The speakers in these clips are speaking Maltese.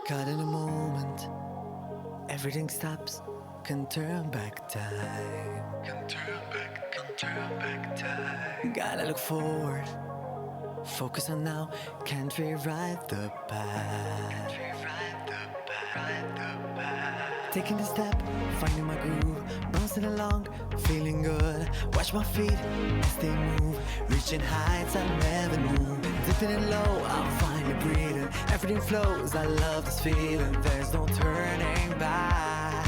Caught in a moment, everything stops, can turn back time. Can turn back time. Gotta look forward, focus on now, can't rewrite the past. Taking the step, finding my groove, bouncing along, feeling good. Watch my feet as they move, reaching heights I never knew. Dipping it low, I'm finally breathing. Everything flows, I love this feeling. There's no turning back.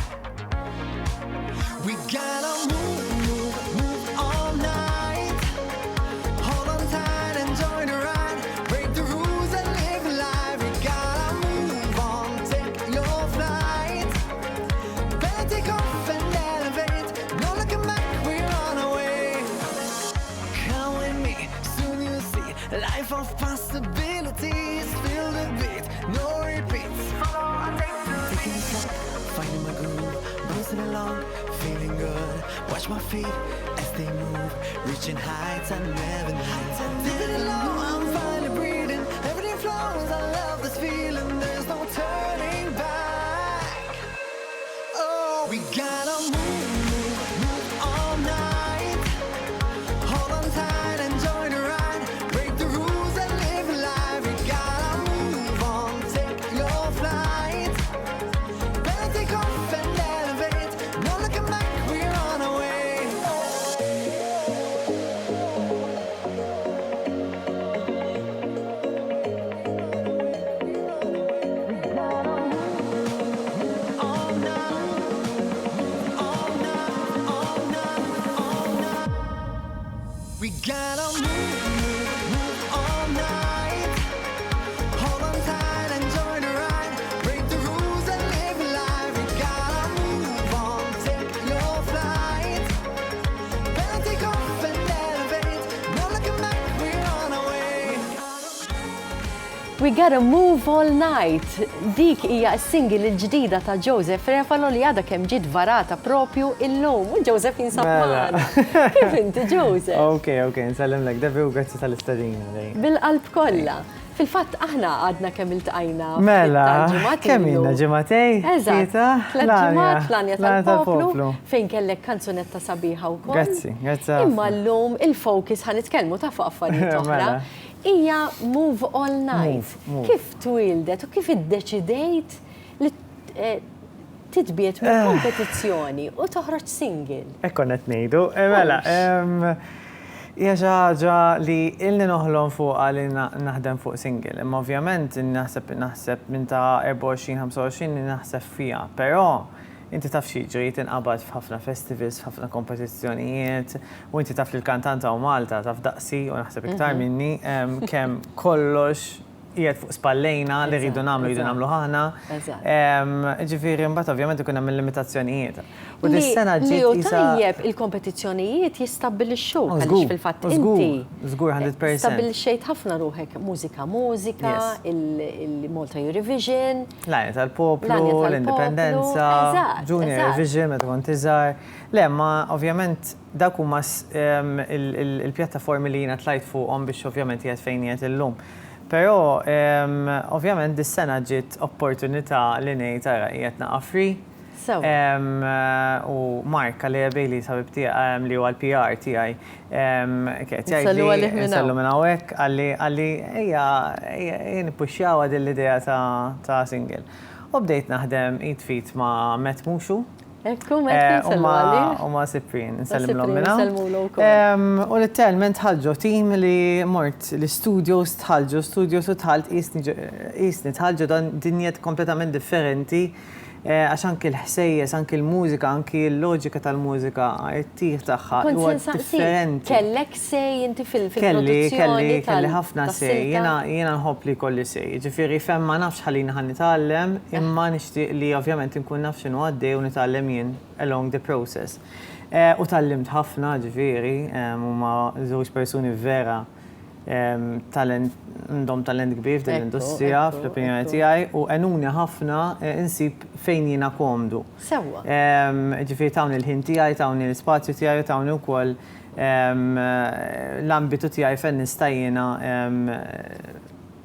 We gotta move all night. Hold on tight, enjoy the ride. Break the rules and live life. We gotta move on, take your flight. Better take off and elevate. No looking back, we're on our way. Come with me, soon you'll see life of possibilities. Feel the beat, no repeats. Taking a step, finding my groove, bouncing along, feeling good. Watch my feet as they move, reaching heights I never knew. Dipping it low, I'm finally breathing. Everything flows, I love this feeling. There's no turning back. Oh, we gotta move all night. Hold on tight, enjoy the ride. Break the rules and live life. We gotta move on, take your flight. Better take off and elevate. No looking back, we're on our way. All night, all night, all night, all night. We gotta move all night. Hold on tight, enjoy the ride. Break the rules and live life. We gotta move on, take your flight. Better take off and elevate. No looking back, we're on our way. We gotta move all night. Dik hija s-single il-ġdida ta' Joseph Refalo li għadha kemm ġiet varata propju illum. U Joseph jinsab Mela. magħna. Kif inti Joseph? Ok, nsellem lek, Devi u grazzi tal-istadina. Bil-qalb kollha. Fil-fatt aħna għadna kemm iltqajna. Mela, fil-ġimgħat kemm ilu. inna ġimgħatej? Eżatt, Tlieta? tliet ġimgħat fl-Anja tal-Poplu tal-Poplu. fejn kellek kanzunetta sabiħa wkoll. Grazzi ħafna. Imma llum il-focus ħanitkellmu ta' fuq affarijiet oħra. Mela. Hija Move All Night. Move. Kif twildet u kif iddeċidejt li titbiet minn kompetizzjoni u toħroġ single? Ekkonnet ngħidu. Mela, hija xi ħaġa li illi noħlom fuqha li naħdem fuq single. Imma ovvjament naħseb minn ta' 24-25 li naħseb fiha, però inti taf xiġri tinqabad f'ħafna festivals, f'ħafna kompetizzjonijiet, u inti taf li l-kantanta u Malta taf daqsi u naħseb iktar minni kemm kollox qiegħed fuq spallejna li rridu nagħmlu ħaħna. Ġifieri mbagħad ovvjament ikun hemm il-limitazzjonijiet. U dis-sena Li ġiet u isa tajjeb il-kompetizzjonijiet jistabbilixxu għaliex fil-fatt inti żgur 100%. stabbilixxejt ħafna ruħek mużika, Yes. il-Malta Eurovision. L-għajja tal-poplu, L-għajja tal-poplu, l-indipendenza, eżatt, Junior eżatt. Eurovision, meta kont iżgħar. Le, ma ovvjament dak huma il-pjattaformi li jiena tlajt fuqhom biex ovvjament qiegħed fejn qiegħed illum. Però ovvjament dis-sena ġiet opportunità li ngħid ara qiegħed naqa' free. U Mark għalli għabili sabib tiegħi li huwa l-PR tiegħi. Nsallu għalih minn hawn. Nsallu minn hawnhekk għalli ejja nippuxxjaw għad l-idea ta' single. U bdejt naħdem id-fit ma' Met Mushu. Ekku, Met nsallu għalih. U ma' Siprin, nsallim Cyprien, l-om minna. nsellmulu wkoll. U l-telment tħalġu tim li mort l-studios tħalġu, studios u tħalt isni tħalġu dan dinjet kompletament differenti. Għax anki l-ħsejjes, anki l-mużika, anki l-loġika tal-mużika, it-tih tagħha huwa differenti. Kellek sej inti fil-produzzjoni Kelli ħafna sej, jiena nħobb li kolli sej. Ġifieri femm ma nafx ħallina ħan nitgħallem, imma nixtieq li ovvjament inkun naf x'inhu għaddej u nitgħallem jien along the process. U tallimt ħafna ġifieri, huma żewġ persuni vera għandhom talent kbir f'din-industrija fl-opinjoni tiegħi u għenuni ħafna insib fejn jiena komdu. Sewwa. Ġifieri tawni l-ħin tiegħi, tawni l-ispazju tiegħi, tawni wkoll l-ambitu tiegħi fejn nista' jiena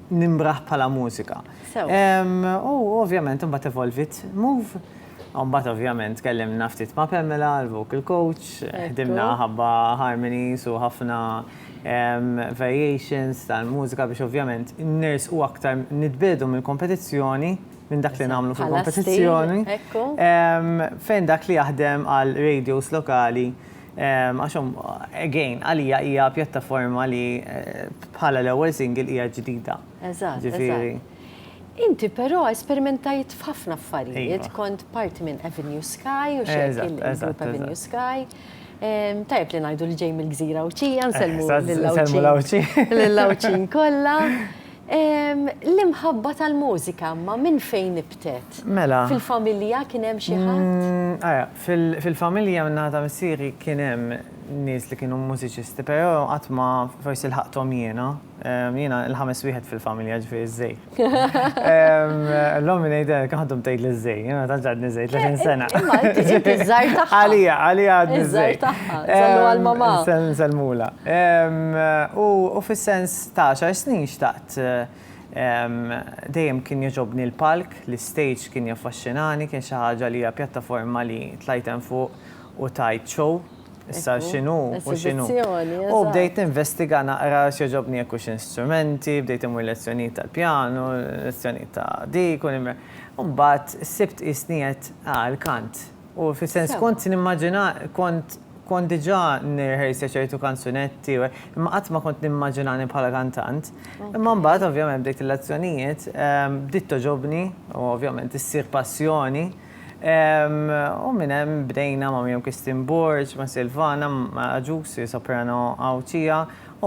nimbraħ bħala mużika. U ovvjament mbagħad evolvit Move. Mbagħad ovvjament kellimna ftit ma' Pamela, l-vocal coach, ħdimna ħabba harmonies u ħafna variations tal-mużika biex ovvjament n-nies u aktar nitbedu mill-kompetizzjoni minn dak li nagħmlu fil-kompetizzjoni. Fejn dak li jaħdem għal radios lokali għaxhom again għalija hija pjattaforma li bħala l-ewwel single hija ġdida. Eżatt. Inti però esperimentajt f'ħafna affarijiet, kont parti minn Avenue Sky u xejn il-grupp Avenue Sky. Tajb li ngħidu li ġej mill-Gżira u ċija, nselmu l-lawċin kollha. L-imħabba tal-mużika, ma minn fejn nibtet? Mela. Fil-familja kien hemm xi ħadd? Fil-familja minna ta' missieri kien hemm nies li kienu mużiċisti, però qatt ma forsi l-ħaqthom jiena. Jiena l-ħames wieħed fil-familja ġifieri żej. L-ommi ngħidlek għandhom tgħidli żej, jiena taġġadni żej 30 sena. Imma inti ġiet iż-żgħar tagħha. Għalija għadni żej. Iż-żgħar tagħha, sallu għall-mamà. Nselmula. U fis-sens ta' 10 snin xtaqt dejjem kien jogħġobni l-palk, l-stage kien jaffaxxinani, kien xi ħaġa li hija pjattaforma li tlajt hemm fuq u tajt show. Issa x'inhu u x'inhu. U bdejt investiga naqra x'jogħġobni jekk hux instrumenti, bdejt imur lezzjonijiet tal-pjano, lezzjonijiet ta' dik u mbagħad sibt isniet l-kant. U fis-sens kont nimmaġina kont diġà nirħejse ċertu kanzunetti, imma qatt ma kont nimmaġinani bħala kantant. Imma mbagħad ovvjament bdejt il-lezzjonijiet bdiet toġobni u ovvjament issir passjoni. U minn hemm bdejna ma' Miriam Kristin Borġ, ma' Silvana, ma' Ġusi, soprano Awċija,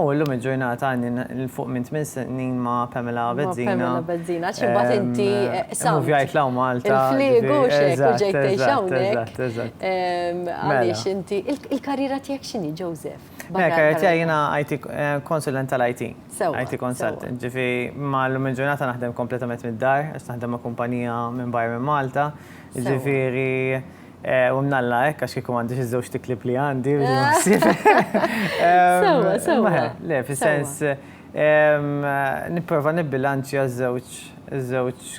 u llum il-ġurnata għandni fuq minn 8 snin ma' Pamela Bezzina. Pamela Bezzina, x'imbagħad inti Muvjajt law Malta. Il-fliegu xek u ġejt tgħix hawnhekk. Eżatt. Għaliex inti il-karriera tiegħek x'inhi, Joseph? Karriera tiegħi jiena IT konsulent tal-IT. IT consultant. consultant. Ġifi ma' llum il-ġurnata naħdem kompletament mid-dar, għax naħdem ma' kumpanija minn barra minn Malta. Ġifiri, u mnalla għax kikum għandi xizzoċ tiklip li għandi, Sewa. Le, fil-sens, nipprova nibbilanċja żewġ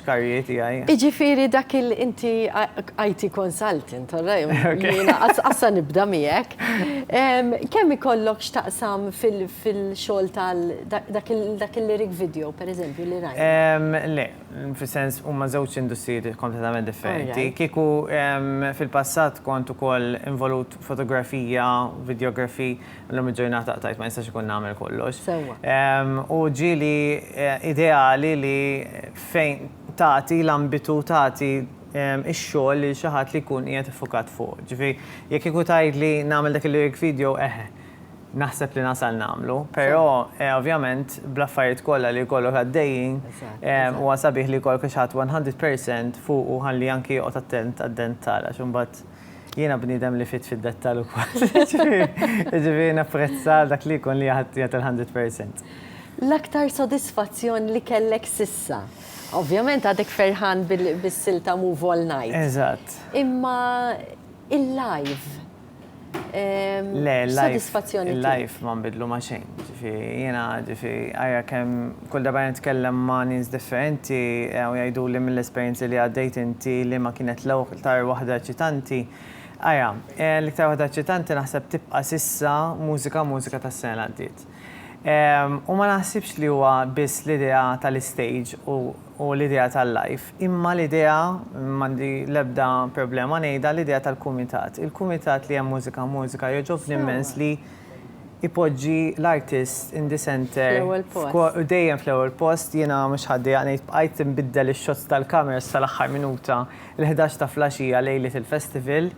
karrijiet għaj. Iġifiri dak il-inti IT consultant, jiena għassa nibda miegħek. Kemm ikollok x'taqsam fil-xogħol dak il-lyric video, per eżempju, li rajt? Le, fil-sens huma żewġ industriji kompletament differenti. Kieku fil-passat kont ukoll involut fotografija, videografi, l-lum il-ġurnata tajt ma jistax ikun nagħmel kollox. U ġieli ideali li fejn tagħti l-ambitu tagħti ix-xogħol li xi ħadd li jkun qiegħed iffukat fuq. Ġifieri jekk ikun tgħid li nagħmel dak il-lyric video naħseb li nasal nagħmlu, però ovvjament bl-affarijiet kollha li jkollok għaddejjin huwa sabiħ li jkollok xi ħadd 100% fuq u ħalli anki joqgħod attent għad-dental għax imbagħad jiena bniedem li fit fid-dettal ukoll. Ġifieri napprezza dak li jkun li jagħti il-100%. L-aktar sodisfazzjon li kellek sissa. Ovvjament għadek ferħan bis-silta Move All Night. Eżatt. Imma il-live. Sodisfazzjoni. Il-live ma nbidlu ma xejn. Jiena għajja kemm kull darba nitkellem ma' nies differenti u jgħidu li mill-esperjenzi li għaddejt inti li ma kienet l-iktar waħda ċitanti. Għajja, l-iktar waħda ċitanti naħseb tibqa' sissa mużika tas-sena għaddiet. U ma naħsibx li huwa biss l-idea tal-stage u l-idea tal-life, imma l-idea, m'għandi l-ebda problema ngħidha l-idea tal-kumitat. Il-kumitat li hemm mużika jogħġobni immens li ipoġġi l-artist in the center. Dejjem fl-ewwel post, jiena mhux ħaddejja ngħid bqajt inbiddel ix-shots tal-kameras tal-aħħar minuta l-11 ta' flaxija lejlet il-festival.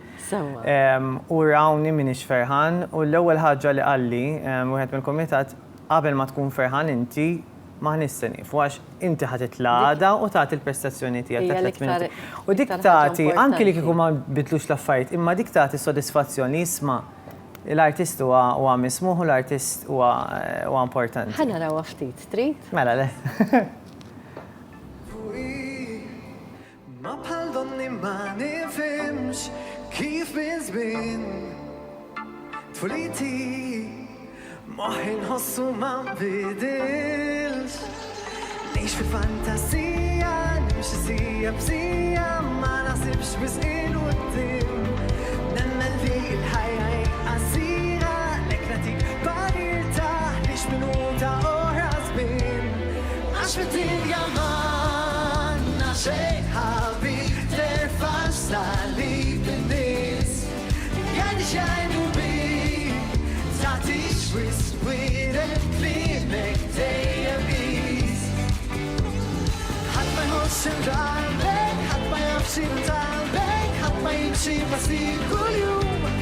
U rawni minix ferħan u l-ewwel ħaġa li qalli wieħed mill-kumitat qabel ma tkun ferħan inti ma nisteni, għax inti ħatitlada u tagħti l-prestazzjoni tiegħek ta' 3 minuti. U dik tagħti anke li kieku ma bidlux l-affarijiet, imma dik tagħti sodisfazzjoni isma' l-artist huwa mismuħ u l-artist huwa importanti. Ħana raw ftit, trid? Mela le. Ma bħal donni ma nifhimx kif bizbin tfuliti moħħi nħossu ma bidilx li نعيش في الفانتازية نمشي سيا بسيا ما نحسبش بسئين والدم نمل لي الحياة قصيرة لك نتيك بنرتاح ليش بنوتا أورازبين عشفتين يامان ناشي حبي ترفع سالي بالناس يعني شاينو بي تعطيش ويسويرك لينك تيابيز حد ما يهوش الداربك حد ما يمشي بتعبك حد ما يمشي بسيط كل يوم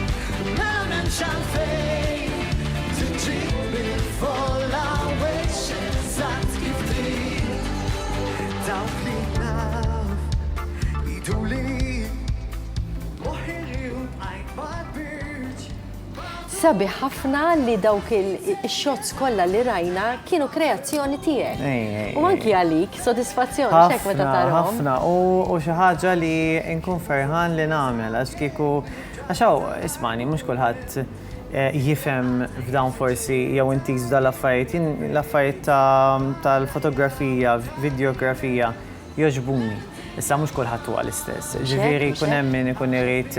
ما نمشي عالفين تجيب بالفولا وش الزات كيف تريد داوكلي ناف يدولي موحيري وبقايت ما تبيرج Sabi ħafna li dawk il-shots kollha li rajna kienu kreazzjoni tiegħek. U anki għalik, sodisfazzjoni xek meta tarhom. Ħafna, u xi ħaġa li nkun ferħan li nagħmel għax kieku għaxaw ismani mhux kulħadd jifhem f'dawn forsi jew intiż dal-affarijiet, l-affarijiet tal-fotografija, videografija jogħġbuni. Issa mhux kulħadd huwa l-istess. Ġifieri jkun hemm min ikun irid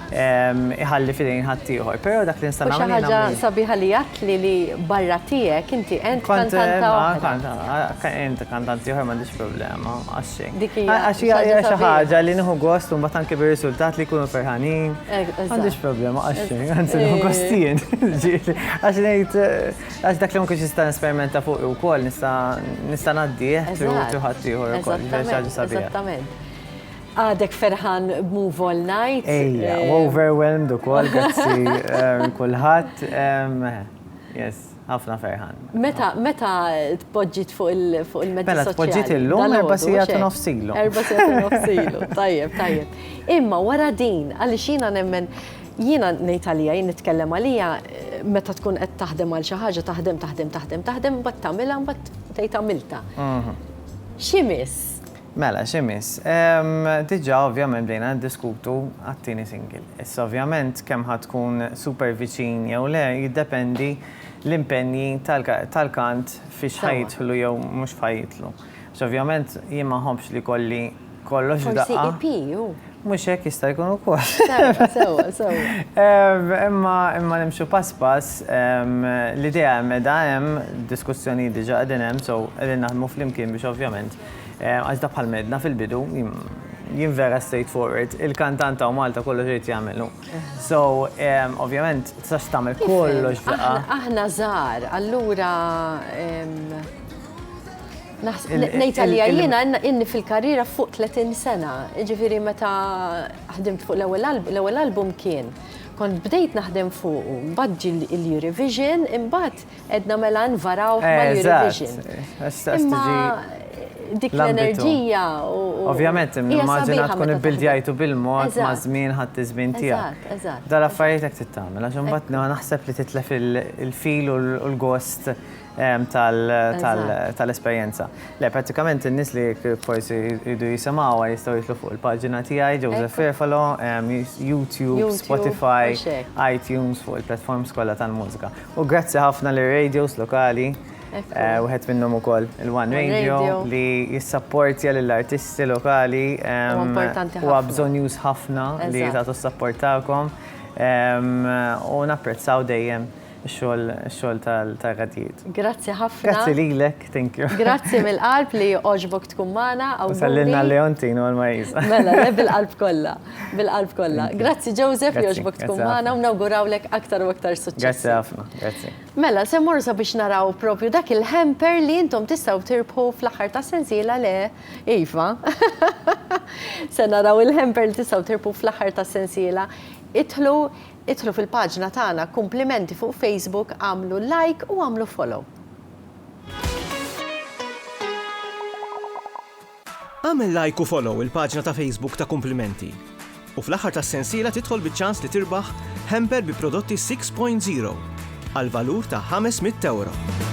iħalli fidejn ħaddieħor. Però dak li nista' nagħmel xi ħaġa sabiħa li jgħid li barra tiegħek inti kantanta oħra. Int kantanti oħra m'għandix problema għax xejn. Dik hija Għax hija xi ħaġa li nieħu gost u mbagħad anke bir-riżultat li jkunu ferħanin. M'għandix problema għax xejn, anzi nieħu gost jien. Għax ngħid għax dak li ma kienx nista' nesperimenta fuq ukoll nista' ngħaddih tru ħaddieħor ukoll. Eżattament. Għadek ferħan b'Move All Night. Ejja, overwhelmed ukoll, grazzi kulħadd. Yes, ħafna ferħan. Meta tpoġġit fuq il-medja Mela tpoġġiet illum 4 sigħat u nofsilu. 4 sigħat u nofsilu. Tajjeb. Imma wara din għaliex jiena nemmen jiena ngħid għalija, jien nitkellem għalija meta tkun qed taħdem għal xi ħaġa taħdem mbagħad tagħmilha mbagħad tgħid għamilta. X'imiss? Mela, ximis. Diġà ovvjament bdejna diskutu għat-tieni single. Issa ovvjament kemm ħatkun super viċin jew le jiddependi l-impenji tal-kant fiex ħajtlu jew mhux ħajtlu. Ovvjament jien ma ħobbx li kolli kollox daqqa. Forsi EP ju. Mhux hekk jista' jkun ukoll. Sewa. Imma nimxu pass pass, l-idea meda hemm diskussjoni diġà qegħdin hemm, so qegħdin naħdmu flimkien biex ovvjament għax da bħal medna fil-bidu, jien vera straightforward, il-kantanta u Malta kollox irid jagħmlu. So, ovvjament, tistax tagħmel kollox daqqa. Aħna żgħar, allura ngħid għalija jiena inni fil-karriera fuq 30 sena, jiġifieri meta ħdimt fuq l-ewwel album kien. Kont bdejt naħdem fuq, mbagħad l-Eurovision, imbagħad edna mela nvaraw mal-Eurovision. Dik l-enerġija u. Ovvjament, immaġina tkun ibbildjajtu bil-mod ma' żmien ħadd iż-żmien tiegħek. Eżatt. Dal-affarijiet hekk titagħmel għax imbagħad naħseb li titlef il-feel u l-gost tal-esperjenza. Le, pratikament in-nies li forsi jridu jisimgħuha jistgħu jitlu fuq il-paġina tiegħi Joseph Firfalo, YouTube, Spotify, iTunes fuq il-platforms kollha tal-mużika. U grazzi ħafna lir-radios lokali. Wieħed minnhom ukoll il-One Radio li jissapportja lill-artisti lokali u bżonjuż ħafna li tagħtu s-support tagħkom u napprezzaw dejjem ix-xogħol tal-radijiet. Grazzi ħafna. Grazzi lilek, thank you. Grazzi mill-qalb li oġbok tkun magħna. Sallinna Leontino għal-Marisa. Mela, bil-qalb kollha. Grazzi Joseph li oġbok tkun magħna u nawgurawlek aktar u aktar suċċess. Grazzi ħafna, grazzi. Mela, se mmorru sabiex naraw propju dak il-hamper li intom tistgħu tirbħu fl-aħħar ta' sensiela le, Iva. Se naraw il-hamper li tistgħu tirbħu fl-aħħar ta' sensiela. Idħlu fil-paġna tagħna Komplimenti fuq Facebook, għamlu like u għamlu follow. Għamel like u follow il-paġna ta' Facebook ta' Komplimenti. U fl-aħħar tas-sensiela tidħol biċ-ċans li tirbaħ hamper bi prodotti 6.0 għal valur ta' €500.